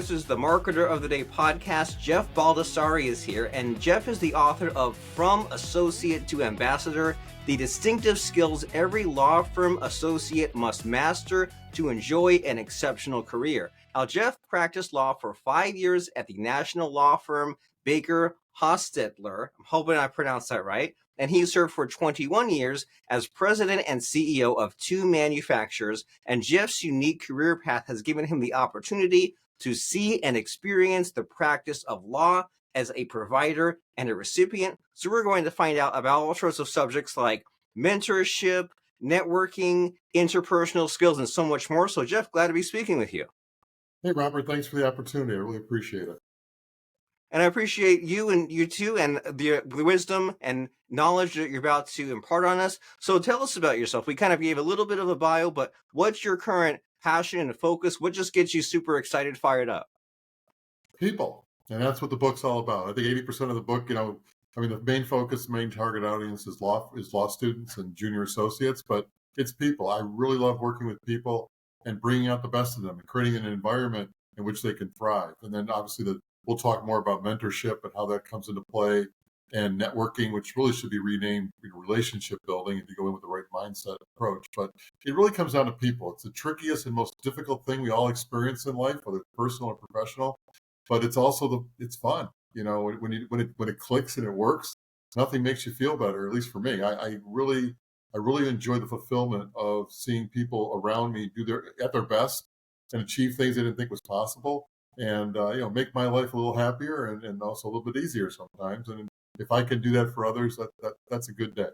This is the Marketer of the Day podcast. Jeff Baldessari is here, and Jeff is the author of From Associate to Ambassador, the distinctive skills every law firm associate must master to enjoy an exceptional career. Now, Jeff practiced law for 5 years at the national law firm Baker Hostetler. I'm hoping I pronounced that right. And he served for 21 years as president and CEO of 2 manufacturers. And Jeff's unique career path has given him the opportunity to see and experience the practice of law as a provider and a recipient. So we're going to find out about all sorts of subjects like mentorship, networking, interpersonal skills, and so much more. So Jeff, glad to be speaking with you. Hey, Robert, thanks for the opportunity. I really appreciate it. And I appreciate you and you too, and the wisdom and knowledge that you're about to impart on us. So tell us about yourself. We kind of gave a little bit of a bio, but what's your current passion and focus? What just gets you super excited, fired up? People. And that's what the book's all about. I think 80% of the book, the main focus, main target audience is law students and junior associates, but it's people. I really love working with people and bringing out the best of them and creating an environment in which they can thrive. And then obviously we'll talk more about mentorship and how that comes into play, and networking, which really should be renamed relationship building if you go in with the right mindset approach. But it really comes down to people. It's the trickiest and most difficult thing we all experience in life, whether it's personal or professional. But it's also it's fun. When it clicks and it works, nothing makes you feel better. At least for me, I really enjoy the fulfillment of seeing people around me do at their best and achieve things they didn't think was possible. And make my life a little happier and also a little bit easier sometimes. And if I can do that for others, that's a good day.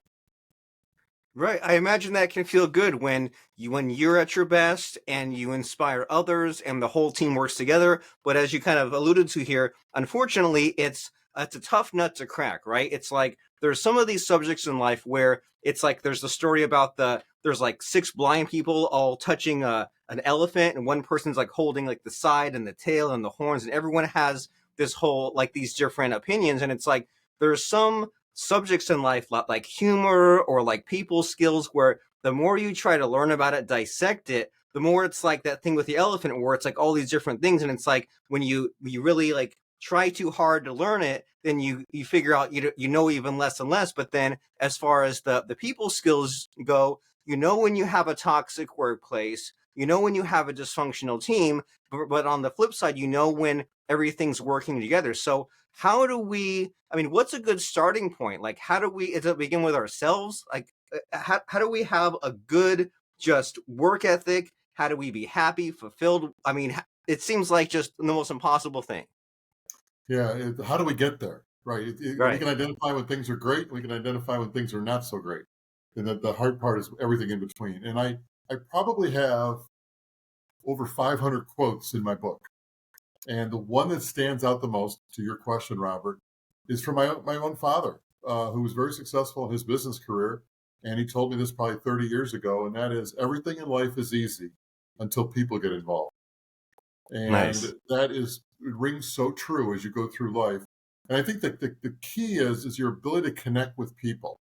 Right. I imagine that can feel good when you're at your best and you inspire others and the whole team works together. But as you kind of alluded to here, unfortunately, it's a tough nut to crack, right? It's like there's some of these subjects in life where it's like there's the story about there's like 6 blind people all touching an elephant, and one person's like holding like the side and the tail and the horns, and everyone has this whole like these different opinions. And it's like there's some subjects in life like humor or like people skills where the more you try to learn about it, dissect it, the more it's like that thing with the elephant where it's like all these different things. And it's like when you really like try too hard to learn it, then you figure out you know even less and less. But then as far as the people skills go, when you have a toxic workplace, when you have a dysfunctional team, but on the flip side, when everything's working together. So what's a good starting point? Like, does it begin with ourselves? Like, how do we have a good just work ethic? How do we be happy, fulfilled? I mean, it seems like just the most impossible thing. Yeah. How do we get there? Right. Right. We can identify when things are great. We can identify when things are not so great. And the hard part is everything in between. And I probably have over 500 quotes in my book. And the one that stands out the most, to your question, Robert, is from my own father, who was very successful in his business career. And he told me this probably 30 years ago, and that is, everything in life is easy until people get involved. And Nice. it rings so true as you go through life. And I think that the key is your ability to connect with people.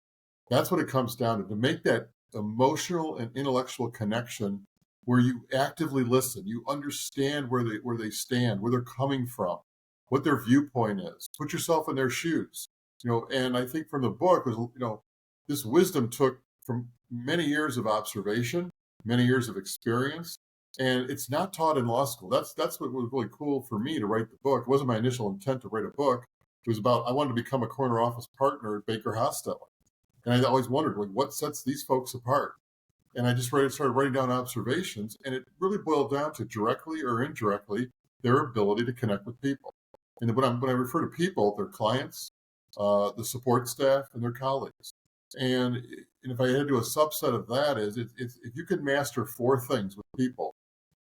That's what it comes down to make that emotional and intellectual connection where you actively listen, you understand where they stand, where they're coming from, what their viewpoint is. Put yourself in their shoes. And I think from the book was, this wisdom took from many years of observation, many years of experience, and it's not taught in law school. That's what was really cool for me to write the book. It wasn't my initial intent to write a book. It was about I wanted to become a corner office partner at Baker Hostetler. And I always wondered, what sets these folks apart? And I just started writing down observations, and it really boiled down to directly or indirectly their ability to connect with people. And when I refer to people, their clients, the support staff, and their colleagues. And if I had to do a subset of that, if you could master 4 things with people,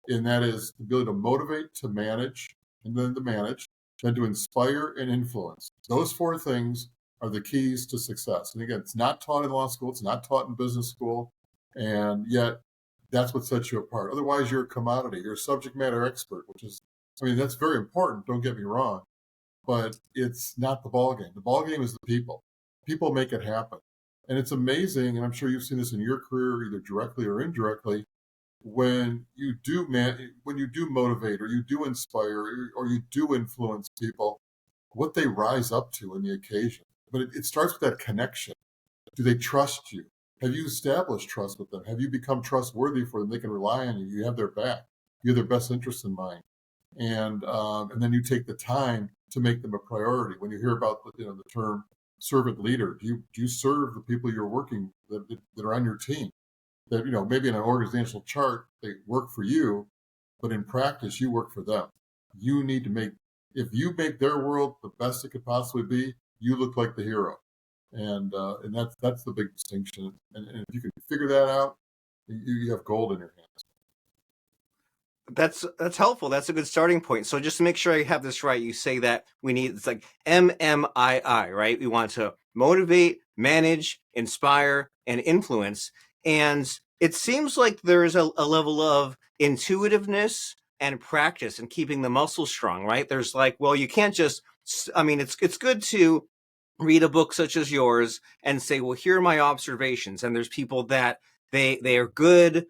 and that is the ability to motivate, to manage, and then to manage, then to inspire and influence. Those 4 things are the keys to success. And again, it's not taught in law school, it's not taught in business school, and yet that's what sets you apart. Otherwise, you're a commodity, you're a subject matter expert, that's very important, don't get me wrong, but it's not the ballgame. The ballgame is the people. People make it happen. And it's amazing, and I'm sure you've seen this in your career, either directly or indirectly, when you do motivate, or you do inspire, or you do influence people, what they rise up to in the occasion. But it starts with that connection. Do they trust you? Have you established trust with them? Have you become trustworthy for them? They can rely on you. You have their back. You have their best interest in mind, and then you take the time to make them a priority. When you hear about the term servant leader, do you serve the people you're working that are on your team? That maybe in an organizational chart they work for you, but in practice you work for them. You need to make If you make their world the best it could possibly be, you look like the hero, and that's the big distinction. And if you can figure that out, you have gold in your hands. That's helpful. That's a good starting point. So just to make sure I have this right, you say that we need, it's like MMII, right? We want to motivate, manage, inspire, and influence. And it seems like there's a level of intuitiveness and practice and keeping the muscles strong, right? There's like, well, you can't just, I mean, it's good to read a book such as yours and say, well, here are my observations. And there's people that they are good,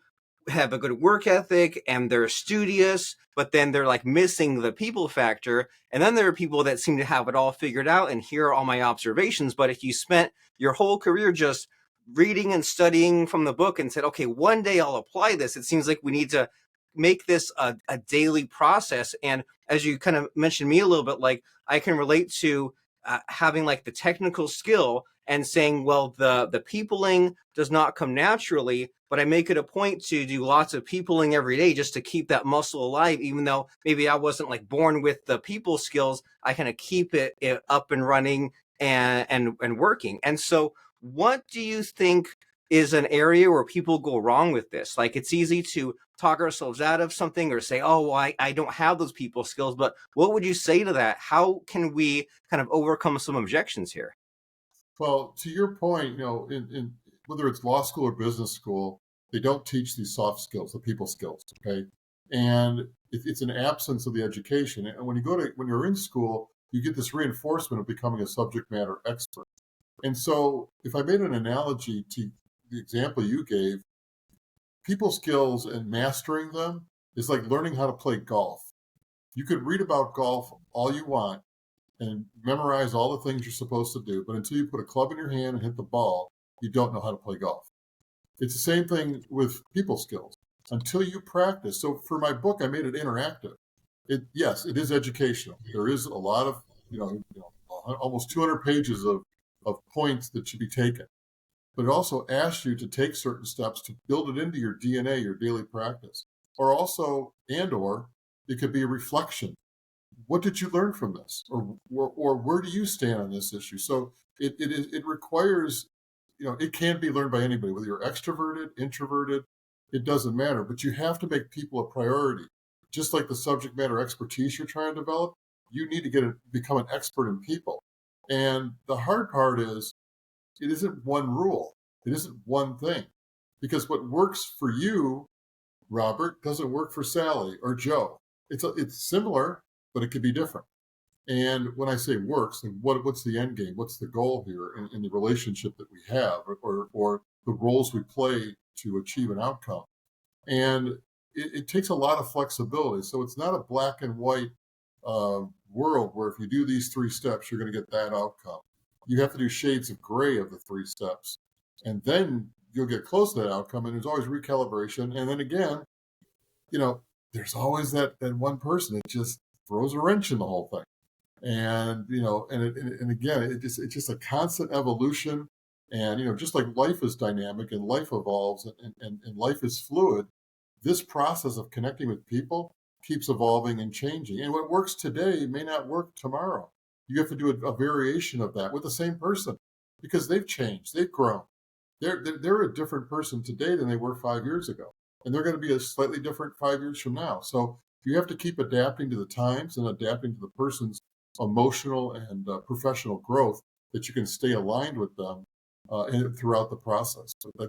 have a good work ethic, and they're studious, but then they're like missing the people factor. And then there are people that seem to have it all figured out, and here are all my observations. But if you spent your whole career just reading and studying from the book and said, okay, one day I'll apply this, it seems like we need to make this a daily process. And as you kind of mentioned me a little bit, like I can relate to having like the technical skill and saying, well, the peopling does not come naturally, but I make it a point to do lots of peopling every day just to keep that muscle alive. Even though maybe I wasn't like born with the people skills, I kind of keep it up and running and working. And so, what do you think is an area where people go wrong with this? Like, it's easy to talk ourselves out of something or say, oh, well, I don't have those people skills. But what would you say to that? How can we kind of overcome some objections here? Well, to your point, in whether it's law school or business school, they don't teach these soft skills, the people skills. Okay, and it's an absence of the education. And when you're in school, you get this reinforcement of becoming a subject matter expert. And so, if I made an analogy to the example you gave, people skills and mastering them is like learning how to play golf. You could read about golf all you want and memorize all the things you're supposed to do, but until you put a club in your hand and hit the ball, you don't know how to play golf. It's the same thing with people skills. Until you practice. So for my book, I made it interactive. Yes, it is educational. There is a lot of, almost 200 pages of points that should be taken. But it also asks you to take certain steps to build it into your DNA, your daily practice. Or it could be a reflection. What did you learn from this? Or where do you stand on this issue? So it requires, it can be learned by anybody, whether you're extroverted, introverted, it doesn't matter. But you have to make people a priority. Just like the subject matter expertise you're trying to develop, you need to become an expert in people. And the hard part is, it isn't one rule. It isn't one thing. Because what works for you, Robert, doesn't work for Sally or Joe. It's similar, but it could be different. And when I say works, then what's the end game? What's the goal here in the relationship that we have, or the roles we play to achieve an outcome? And it takes a lot of flexibility. So it's not a black and white world where if you do these 3 steps, you're going to get that outcome. You have to do shades of gray of the 3 steps. And then you'll get close to that outcome. And there's always recalibration. And then again, there's always that one person that just throws a wrench in the whole thing. And and again, it's just a constant evolution. And just like life is dynamic and life evolves and life is fluid, this process of connecting with people keeps evolving and changing. And what works today may not work tomorrow. You have to do a variation of that with the same person because they've changed, they've grown. They're a different person today than they were 5 years ago, and they're going to be a slightly different 5 years from now. So you have to keep adapting to the times and adapting to the person's emotional and professional growth, that you can stay aligned with them throughout the process. So I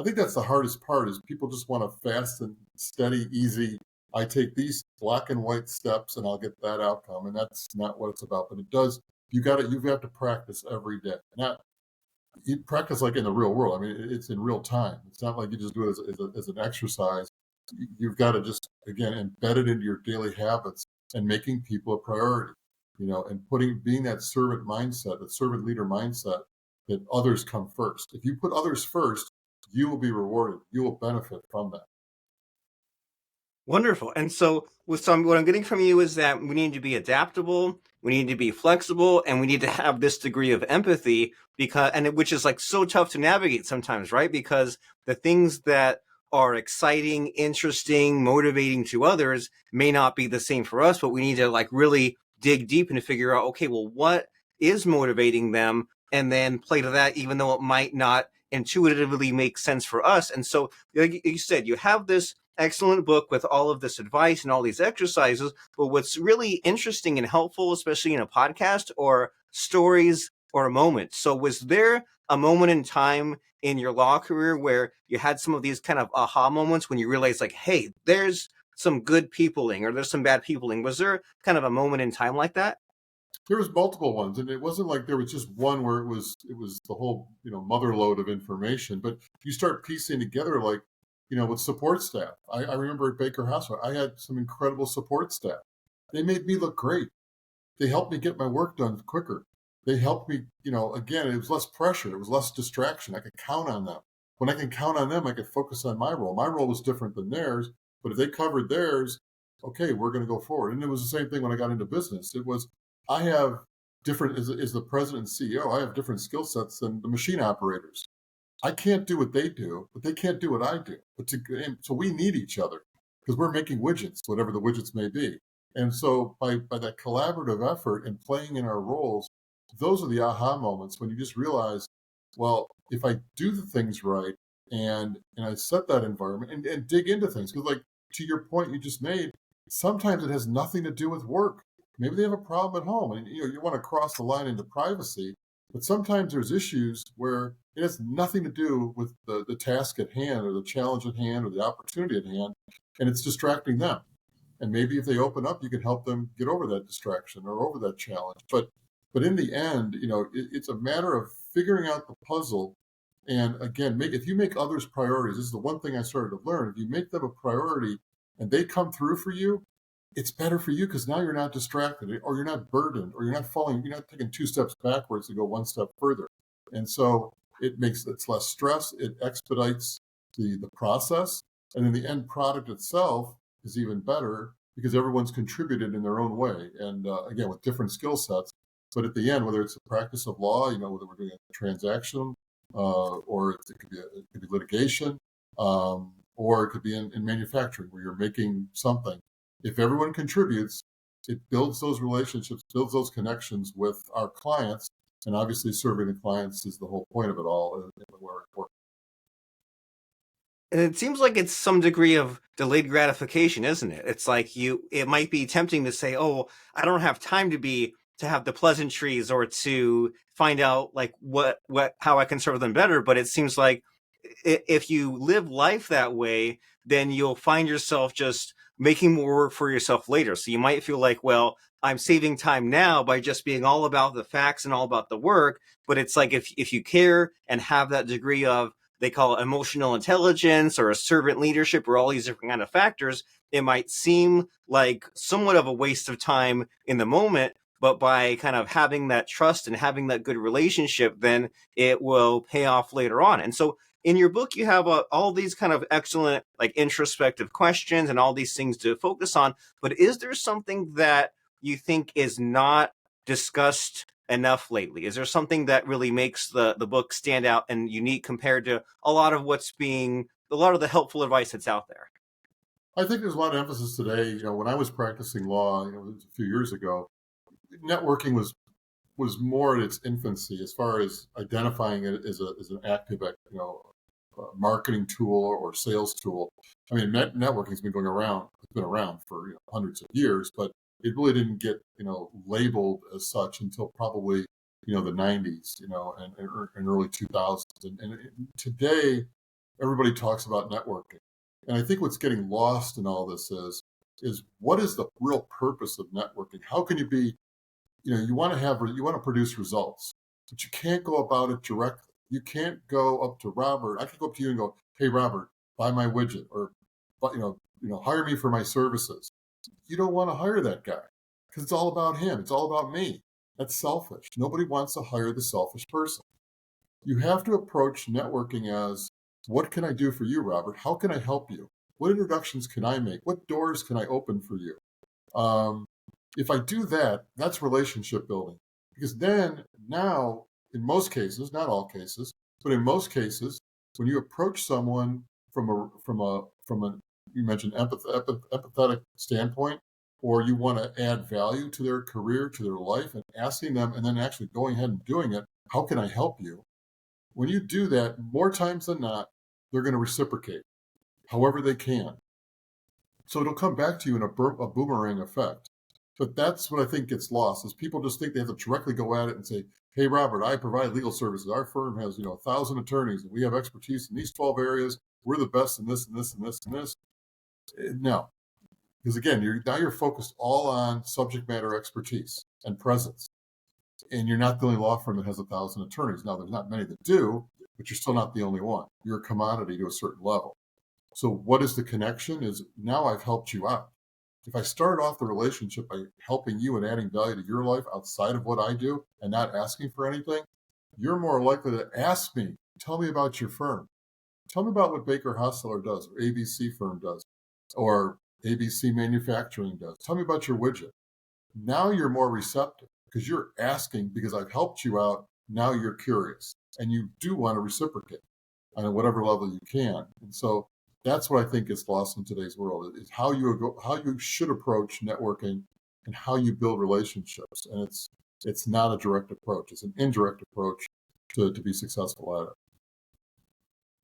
think that's the hardest part, is people just want a fast and steady, easy. I take these black and white steps and I'll get that outcome, and that's not what it's about. But it does. You have to practice every day. Not you practice like in the real world. I mean, it's in real time. It's not like you just do it as an exercise. you've got to just, again, embed it into your daily habits and making people a priority, and being that servant mindset, that servant leader mindset, that others come first. If you put others first, you will be rewarded. You will benefit from that. Wonderful. And so, what I'm getting from you is that we need to be adaptable, we need to be flexible, and we need to have this degree of empathy which is like so tough to navigate sometimes, right? Because the things that are exciting, interesting, motivating to others may not be the same for us, but we need to like really dig deep and figure out, okay, well, what is motivating them, and then play to that, even though it might not intuitively make sense for us. And so, like you said, you have this excellent book with all of this advice and all these exercises. But what's really interesting and helpful, especially in a podcast, or stories or a moment. So was there a moment in time in your law career where you had some of these kind of aha moments when you realized like, hey, there's some good peopling or there's some bad peopling? Was there kind of a moment in time like that? There was multiple ones, and it wasn't like there was just one where it was the whole mother load of information. But you start piecing together, like with support staff. I remember at Baker Hospital, I had some incredible support staff. They made me look great. They helped me get my work done quicker. They helped me, again, it was less pressure, it was less distraction. I could count on them. When I can count on them, I could focus on my role. My role was different than theirs, but if they covered theirs, okay, we're going to go forward. And it was the same thing when I got into business. It was, I have different, as the president and CEO, I have different skill sets than the machine operators. I can't do what they do, but they can't do what I do. So we need each other because we're making widgets, whatever the widgets may be. And so by that collaborative effort and playing in our roles, those are the aha moments when you just realize, well, if I do the things right and I set that environment and dig into things, because like to your point you just made, sometimes it has nothing to do with work. Maybe they have a problem at home and you want to cross the line into privacy, but sometimes there's issues where it has nothing to do with the task at hand or the challenge at hand or the opportunity at hand, and it's distracting them. And maybe if they open up, you can help them get over that distraction or over that challenge. But in the end, it's a matter of figuring out the puzzle. And again, if you make others priorities, this is the one thing I started to learn. If you make them a priority and they come through for you, it's better for you because now you're not distracted or you're not burdened or you're not taking two steps backwards to go one step further. And so it's less stress, it expedites the process, and then the end product itself is even better because everyone's contributed in their own way and again with different skill sets. But at the end, whether it's a practice of law, whether we're doing a transaction or it could be litigation, or it could be in manufacturing where you're making something. If everyone contributes, it builds those relationships, builds those connections with our clients, and obviously serving the clients is the whole point of it all and where it works. And it seems like it's some degree of delayed gratification, isn't it? It's like it might be tempting to say, oh, I don't have time to have the pleasantries or to find out like how I can serve them better. But it seems like if you live life that way, then you'll find yourself just making more work for yourself later. So you might feel like, well, I'm saving time now by just being all about the facts and all about the work. But it's like if you care and have that degree of, they call it emotional intelligence or a servant leadership or all these different kind of factors, it might seem like somewhat of a waste of time in the moment, but by kind of having that trust and having that good relationship, then it will pay off later on. And so in your book, you have all these kind of excellent like introspective questions and all these things to focus on. But is there something that you think is not discussed enough lately? Is there something that really makes the book stand out and unique compared to a lot of the helpful advice that's out there? I think there's a lot of emphasis today. When I was practicing law, it was a few years ago, networking was more in its infancy as far as identifying it as an active, marketing tool or sales tool. I mean, networking's been going around. It's been around for hundreds of years, but it really didn't get labeled as such until probably the 90s, and early 2000s. And today, everybody talks about networking, and I think what's getting lost in all this is what is the real purpose of networking? How can you be you want to produce results, but you can't go about it directly. You can't go up to Robert. I can go up to you and go, hey, Robert, buy my widget or but hire me for my services. You don't want to hire that guy because it's all about him. It's all about me. That's selfish. Nobody wants to hire the selfish person. You have to approach networking as, what can I do for you, Robert? How can I help you? What introductions can I make? What doors can I open for you? If I do that, that's relationship building. Because then now, in most cases, not all cases, but in most cases, when you approach someone from a you mentioned empathetic standpoint, or you want to add value to their career, to their life, and asking them, and then actually going ahead and doing it, how can I help you? When you do that, more times than not, they're going to reciprocate however they can. So it'll come back to you in a boomerang effect. But that's what I think gets lost, is people just think they have to directly go at it and say, hey, Robert, I provide legal services. Our firm has, 1,000 attorneys, and we have expertise in these 12 areas. We're the best in this and this and this and this. No, because again, you're focused all on subject matter expertise and presence. And you're not the only law firm that has 1,000 attorneys. Now, there's not many that do, but you're still not the only one. You're a commodity to a certain level. So what is the connection? Is now I've helped you out. If I start off the relationship by helping you and adding value to your life outside of what I do and not asking for anything, you're more likely to ask me, tell me about your firm. Tell me about what Baker Hostetler does, or ABC firm does, or ABC Manufacturing does. Tell me about your widget. Now you're more receptive because you're asking, because I've helped you out. Now you're curious and you do want to reciprocate on whatever level you can. And so that's what I think is lost in today's world, is how you should approach networking and how you build relationships. And it's not a direct approach. It's an indirect approach to be successful at it.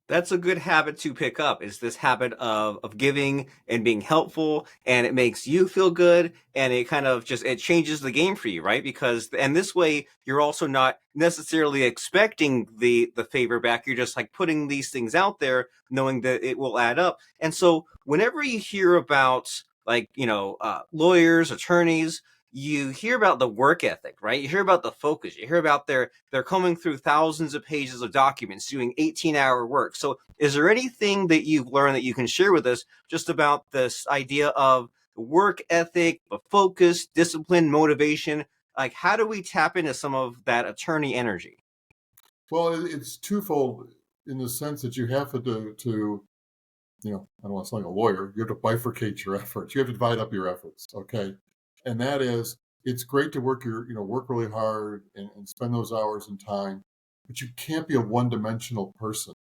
That's a good habit to pick up, is this habit of giving and being helpful, and it makes you feel good, and it kind of it changes the game for you, right? Because, and this way you're also not necessarily expecting the favor back. You're just like putting these things out there knowing that it will add up. And so whenever you hear about lawyers, attorneys, you hear about the work ethic, right? You hear about the focus. You hear about they're coming through thousands of pages of documents, doing 18-hour work. So is there anything that you've learned that you can share with us just about this idea of work ethic, the focus, discipline, motivation? Like, how do we tap into some of that attorney energy? Well, it's twofold in the sense that you have to I don't want to sound like a lawyer, you have to bifurcate your efforts. You have to divide up your efforts. Okay. And that is, it's great to work really hard and spend those hours and time, but you can't be a one-dimensional person.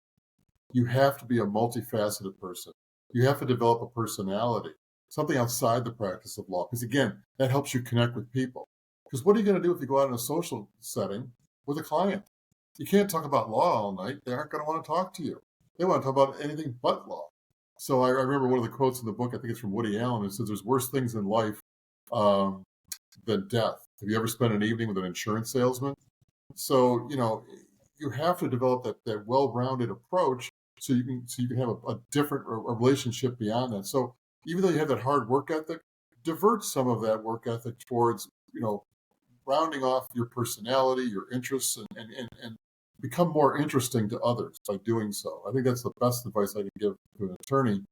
You have to be a multifaceted person. You have to develop a personality, something outside the practice of law. Because again, that helps you connect with people. Because what are you going to do if you go out in a social setting with a client? You can't talk about law all night. They aren't going to want to talk to you. They want to talk about anything but law. So I remember one of the quotes in the book, I think it's from Woody Allen, it says there's worse things in life than death. Have you ever spent an evening with an insurance salesman? So, you have to develop that well-rounded approach so you can have a different relationship beyond that. So even though you have that hard work ethic, divert some of that work ethic towards, rounding off your personality, your interests, and become more interesting to others by doing so. I think that's the best advice I can give to an attorney.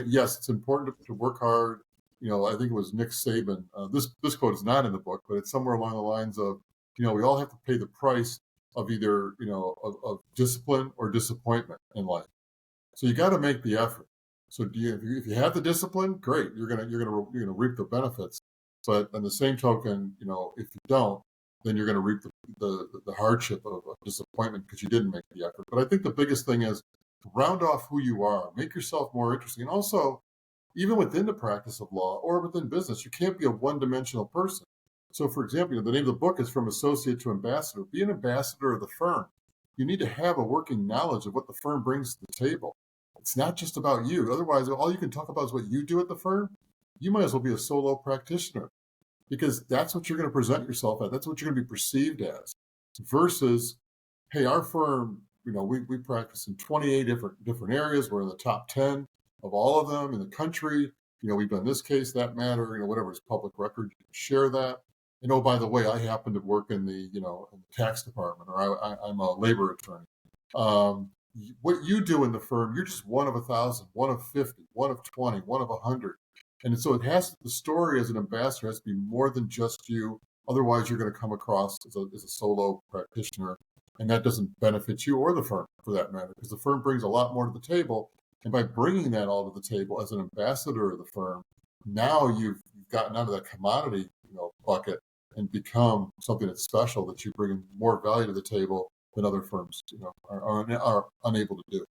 Yes, it's important to work hard. I think it was Nick Saban. This quote is not in the book, but it's somewhere along the lines of, we all have to pay the price of either, of discipline or disappointment in life. So you got to make the effort. So if you have the discipline, great. You're gonna reap the benefits. But on the same token, if you don't, then you're going to reap the hardship of disappointment because you didn't make the effort. But I think the biggest thing is to round off who you are, make yourself more interesting. And also, even within the practice of law or within business, you can't be a one-dimensional person. So, for example, the name of the book is From Associate to Ambassador. Be an ambassador of the firm. You need to have a working knowledge of what the firm brings to the table. It's not just about you. Otherwise, all you can talk about is what you do at the firm. You might as well be a solo practitioner, because that's what you're going to present yourself as. That's what you're going to be perceived as, versus, hey, our firm, we practice in 28 different areas. We're in the top 10 of all of them in the country. We've done this case, that matter, whatever is public record, you can share that. And oh, by the way, I happen to work in the, in the tax department, or I'm a labor attorney. what you do in the firm, you're just one of 1,000, one of 50, one of 20, one of 100. And so the story as an ambassador has to be more than just you. Otherwise, you're going to come across as a solo practitioner, and that doesn't benefit you or the firm for that matter, because the firm brings a lot more to the table. And by bringing that all to the table as an ambassador of the firm, now you've gotten out of that commodity, bucket and become something that's special, that you bring more value to the table than other firms, are unable to do.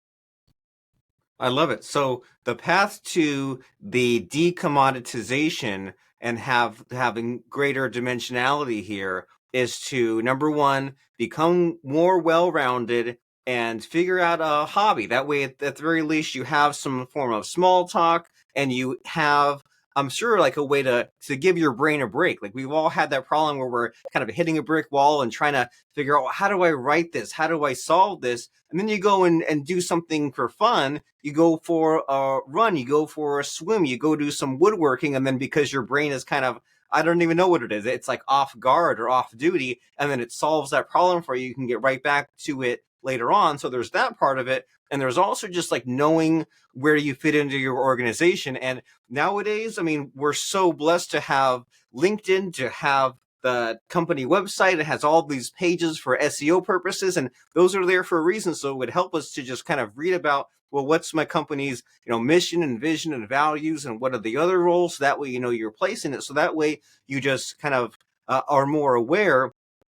I love it. So the path to the decommoditization and having greater dimensionality here is to, number one, become more well-rounded and figure out a hobby. That way, at the very least, you have some form of small talk, and you have, I'm sure, like a way to give your brain a break. Like we've all had that problem where we're kind of hitting a brick wall and trying to figure out, how do I write this? How do I solve this? And then you go and do something for fun. You go for a run, you go for a swim, you go do some woodworking, and then because your brain is kind of, I don't even know what it is, it's like off guard or off duty, and then it solves that problem for you. You can get right back to it later on. So there's that part of it. And there's also just like knowing where you fit into your organization. And nowadays, I mean, we're so blessed to have LinkedIn, to have the company website. It has all these pages for SEO purposes, and those are there for a reason. So it would help us to just kind of read about, well, what's my company's, mission and vision and values, and what are the other roles? So that way, you're placing it. So that way you just kind of are more aware.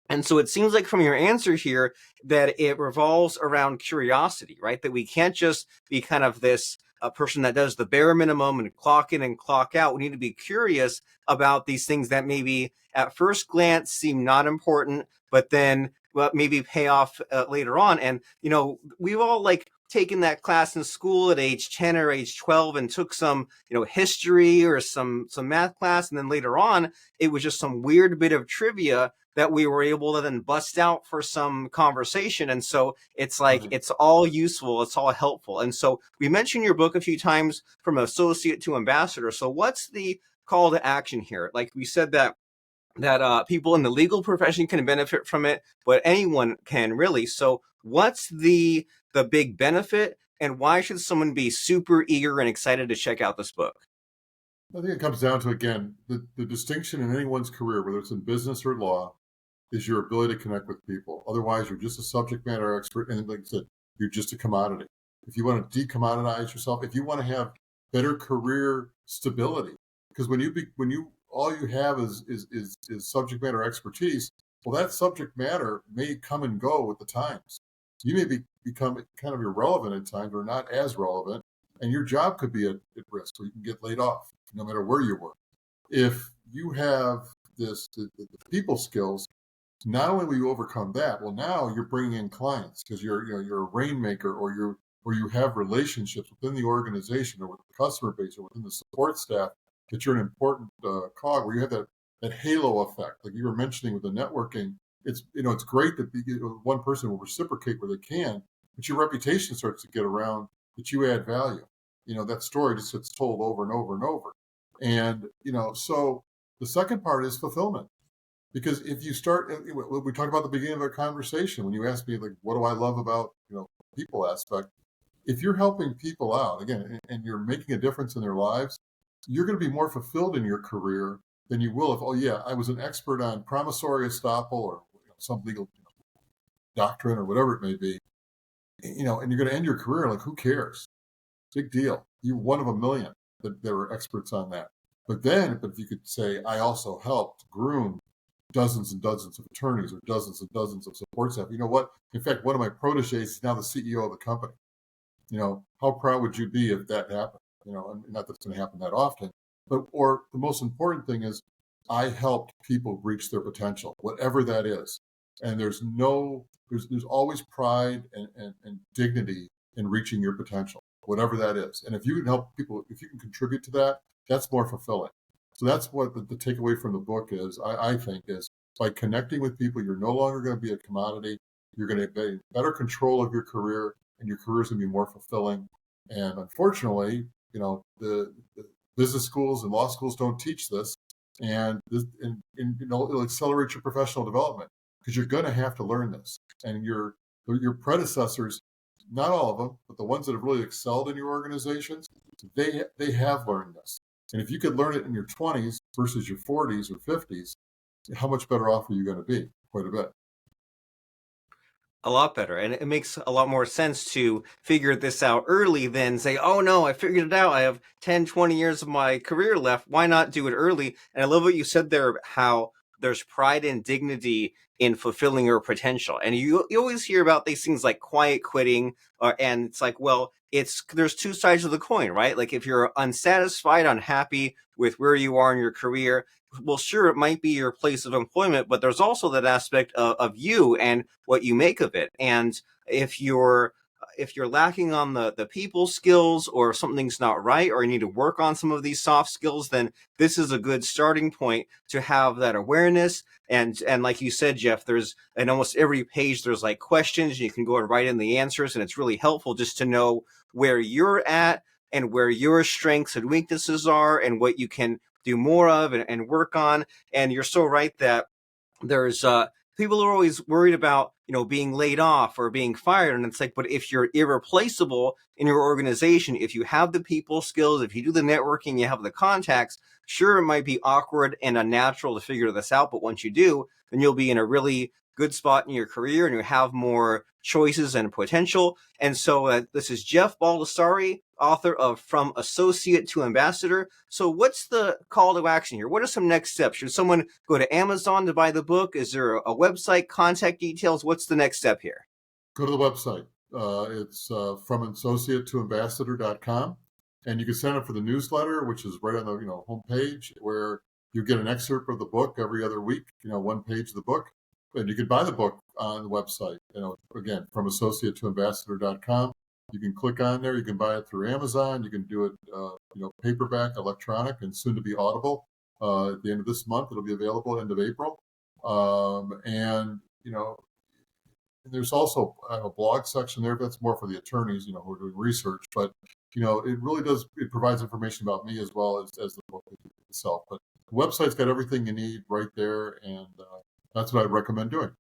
And so it seems like from your answer here that it revolves around curiosity, right? That we can't just be kind of this person that does the bare minimum and clock in and clock out. We need to be curious about these things that maybe at first glance seem not important, but then maybe pay off later on. And, we've all like taken that class in school at age 10 or age 12 and took some, history or some math class. And then later on, it was just some weird bit of trivia that we were able to then bust out for some conversation. And so it's like, Right. it's all useful, it's all helpful. And so we mentioned your book a few times, From Associate to Ambassador. So what's the call to action here? Like we said that people in the legal profession can benefit from it, but anyone can really. So what's the big benefit, and why should someone be super eager and excited to check out this book? I think it comes down to, again, the distinction in anyone's career, whether it's in business or law, is your ability to connect with people. Otherwise, you're just a subject matter expert, and like I said, you're just a commodity. If you want to decommoditize yourself, if you want to have better career stability, because when you all you have is subject matter expertise, well, that subject matter may come and go with the times. You may become kind of irrelevant at times, or not as relevant, and your job could be at risk, or you can get laid off, no matter where you work. If you have the people skills, not only will you overcome that, well, now you're bringing in clients because you're a rainmaker, or you have relationships within the organization or with the customer base or within the support staff, that you're an important cog, where you have that halo effect, like you were mentioning with the networking. It's great that one person will reciprocate where they can, but your reputation starts to get around that you add value. That story just gets told over and over and over. And so the second part is fulfillment. Because if you start, we talked about the beginning of our conversation, when you asked me, like, what do I love about, people aspect? If you're helping people out, again, and you're making a difference in their lives, you're going to be more fulfilled in your career than you will if, oh yeah, I was an expert on promissory estoppel, or some legal doctrine, or whatever it may be, and you're going to end your career like, who cares? Big deal. You're one of a million that were experts on that. But if you could say, I also helped groom dozens and dozens of attorneys, or dozens and dozens of support staff. You know what? In fact, one of my proteges is now the CEO of the company. How proud would you be if that happened? And not that it's going to happen that often, or the most important thing is, I helped people reach their potential, whatever that is. And there's always pride and dignity in reaching your potential, whatever that is. And if you can help people, if you can contribute to that, that's more fulfilling. So that's what the takeaway from the book is, I think, is by connecting with people, you're no longer going to be a commodity. You're going to be better control of your career, and your career is going to be more fulfilling. And unfortunately, the business schools and law schools don't teach this. And it'll accelerate your professional development, because you're going to have to learn this. And your predecessors not all of them, but the ones that have really excelled in your organizations, they have learned this. And if you could learn it in your 20s versus your 40s or 50s, how much better off are you going to be? Quite a bit. A lot better. And it makes a lot more sense to figure this out early than say, oh no, I figured it out. I have 10, 20 years of my career left. Why not do it early? And I love what you said there, how there's pride and dignity in fulfilling your potential. And you always hear about these things like quiet quitting, and it's like, well, there's two sides of the coin, right? Like if you're unsatisfied, unhappy with where you are in your career, well, sure, it might be your place of employment, but there's also that aspect of you and what you make of it. And if you're lacking on the people skills, or if something's not right, or you need to work on some of these soft skills, then this is a good starting point to have that awareness. And like you said, Jeff, there's in almost every page there's like questions, and you can go and write in the answers, and it's really helpful just to know where you're at and where your strengths and weaknesses are and what you can do more of and work on. And you're so right that there's people are always worried about being laid off or being fired, and it's like, but if you're irreplaceable in your organization, if you have the people skills, if you do the networking, you have the contacts, sure, it might be awkward and unnatural to figure this out, but once you do, then you'll be in a really good spot in your career and you have more choices and potential. And so this is Jeff Baldessari, author of From Associate to Ambassador. So what's the call to action here? What are some next steps? Should someone go to Amazon to buy the book? Is there a website, contact details? What's the next step here? Go to the website. It's from associate to ambassador.com. And you can sign up for the newsletter, which is right on the homepage, where you get an excerpt of the book every other week, one page of the book. And you can buy the book on the website, again, from associate to ambassador.com. You can click on there. You can buy it through Amazon. You can do it, paperback, electronic, and soon to be Audible. At the end of this month, it'll be available end of April. And there's also a blog section there. That's more for the attorneys, who are doing research. But it really does. It provides information about me as well as the book itself. But the website's got everything you need right there, and that's what I recommend doing.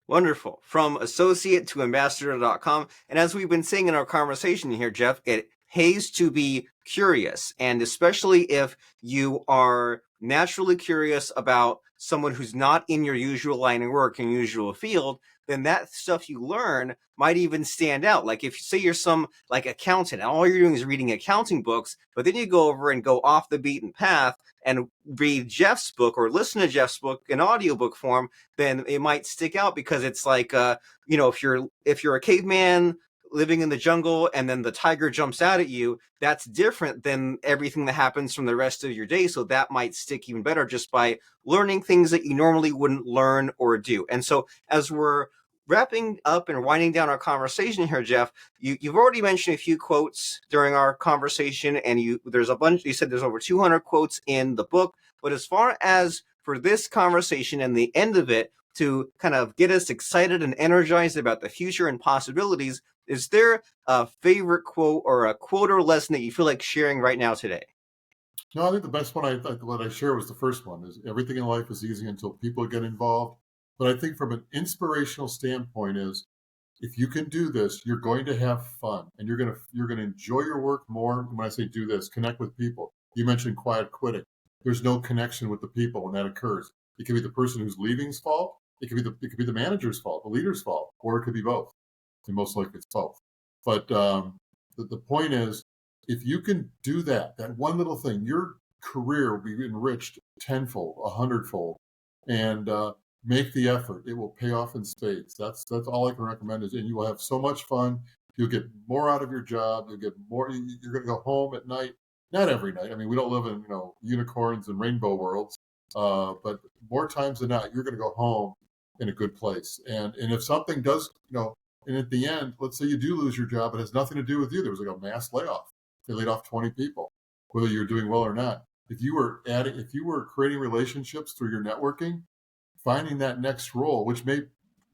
Wonderful. From associate to ambassador.com. And as we've been saying in our conversation here, Jeff, it pays to be curious. And especially if you are naturally curious about someone who's not in your usual line of work and usual field, then that stuff you learn might even stand out. Like if you say you're some like accountant and all you're doing is reading accounting books, but then you go over and go off the beaten path and read Jeff's book or listen to Jeff's book in audiobook form, then it might stick out because it's like, if you're a caveman living in the jungle and then the tiger jumps out at you, that's different than everything that happens from the rest of your day. So that might stick even better just by learning things that you normally wouldn't learn or do. And so as we're wrapping up and winding down our conversation here, Jeff, you've already mentioned a few quotes during our conversation, and there's a bunch. You said there's over 200 quotes in the book. But as far as for this conversation and the end of it, to kind of get us excited and energized about the future and possibilities, is there a favorite quote or a quote or lesson that you feel like sharing right now today? No, I think the best one what I share was the first one: is everything in life is easy until people get involved. But I think from an inspirational standpoint is, if you can do this, you're going to have fun and you're going to enjoy your work more. When I say do this, connect with people. You mentioned quiet quitting. There's no connection with the people when that occurs. It could be the person who's leaving's fault. It could be the manager's fault, the leader's fault, or it could be both. And most likely it's both. But the point is, if you can do that one little thing, your career will be enriched tenfold, 100-fold, and make the effort. It will pay off in spades. That's all I can recommend. And you will have so much fun. You'll get more out of your job. You'll get more. You're going to go home at night. Not every night. I mean, we don't live in unicorns and rainbow worlds. But more times than not, you're going to go home in a good place. And if something does, and at the end, let's say you do lose your job, it has nothing to do with you. There was like a mass layoff. They laid off 20 people, whether you're doing well or not. If you were creating relationships through your networking, finding that next role, which may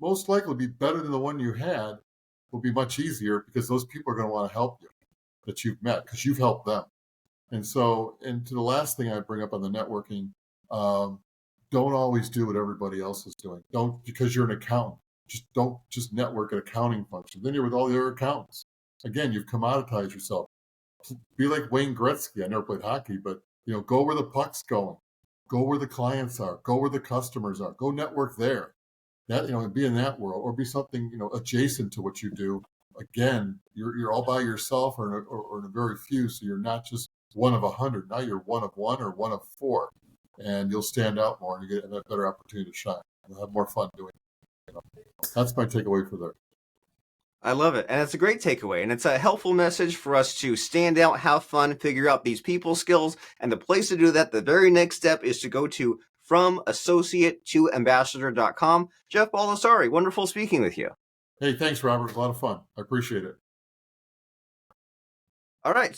most likely be better than the one you had, will be much easier because those people are going to want to help you that you've met because you've helped them. And so, and to the last thing I bring up on the networking, don't always do what everybody else is doing. Don't, because you're an accountant. don't just network at accounting function. Then you're with all the other accountants. Again, you've commoditized yourself. Be like Wayne Gretzky. I never played hockey, but go where the puck's going. Go where the clients are. Go where the customers are. Go network there. That be in that world, or be something adjacent to what you do. Again, you're all by yourself, or in a very few, so you're not just one of 100. Now you're one of one or one of four, and you'll stand out more, and you get a better opportunity to shine. You'll have more fun doing it. That's my takeaway for there. I love it. And it's a great takeaway. And it's a helpful message for us to stand out, have fun, figure out these people skills. And the place to do that, the very next step, is to go to FromAssociateToAmbassador.com. Jeff Baldessari, wonderful speaking with you. Hey, thanks, Robert. It was a lot of fun. I appreciate it. All right.